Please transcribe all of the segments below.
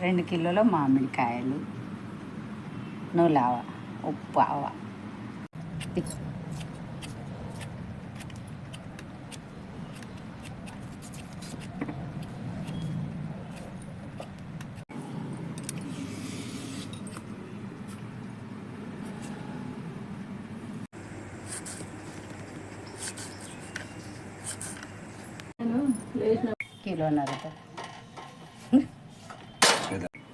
2 కిలోల మామిడికాయలు, నులావ, ఉప్పు, ఆవ, కిలోన్నర,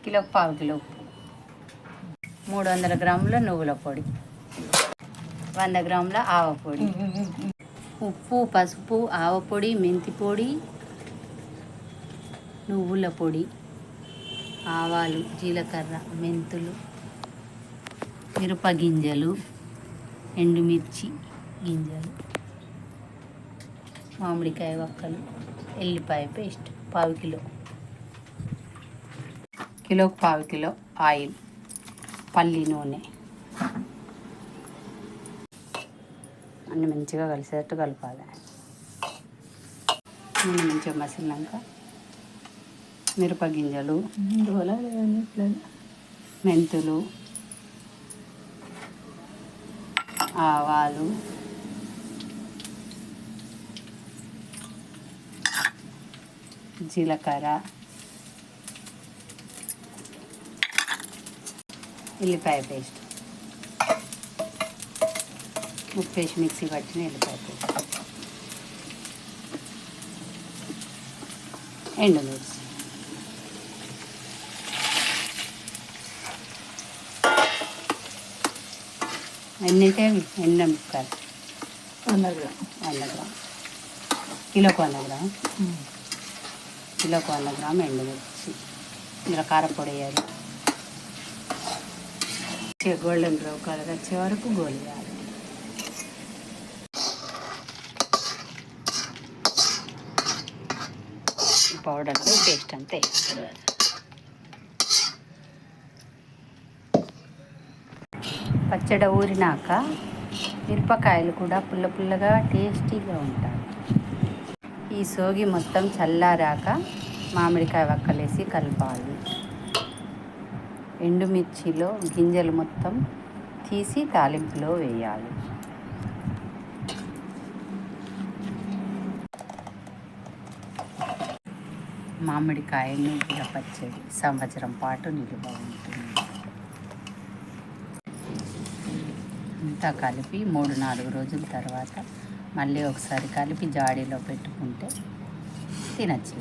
కిలోకి 1/2 కిలో ఉప్పు, 300 గ్రాముల నువ్వుల పొడి, 100 గ్రాముల ఆవ పొడి, ఉప్పు, పసుపు, ఆవ పొడి, మెంతి పొడి, నువ్వుల పొడి, ఆవాలు, జీలకర్ర, మెంతులు, మిరప గింజలు, ఎండుమిర్చి గింజలు, మామిడికాయ వక్కలు, ఎల్లిపాయ పేస్ట్ 1/2 కిలో, కిలోకి 1/2 కిలో ఆయిల్, పల్లి నూనె అన్నీ మంచిగా కలిసేటట్టు కలపాలి. నూనె మంచిగా మసిలినాక మిరప గింజలు, మెంతులు, ఆవాలు, జీలకర్ర, ఎల్లిపాయ పేస్ట్, ఉప్పు వేసి మిక్సీ పట్టిన ఎల్లిపాయ పేస్ట్, ఎండుమిర్చి, ఎన్ని అయితే ఎండుమిరపకాయలు 100 గ్రామ్, కిలోకి 100 గ్రామ్, కిలోకి 100 గ్రామ్ ఎండుమిర్చి, ఇందులో కారపొడి వేయాలి. గోల్డెన్ బ్రౌన్ కలర్ వచ్చే వరకు గోలియాలి. పౌడర్లో పేస్ట్ అంతే. పచ్చడి ఊరినాక మిరపకాయలు కూడా పుల్ల పుల్లగా టేస్టీగా ఉంటాయి. ఈ సోగి మొత్తం చల్లారాక మామిడికాయ వక్కలేసి కలపాలి. ఎండుమిర్చిలో గింజలు మొత్తం తీసి తాలింపులో వేయాలి. మామిడికాయ నువ్వుల పచ్చడి సంవత్సరం పాటు నిలువ ఉంటుంది. అంతా కలిపి 3-4 రోజుల తర్వాత మళ్ళీ ఒకసారి కలిపి జాడీలో పెట్టుకుంటే తినచ్చు.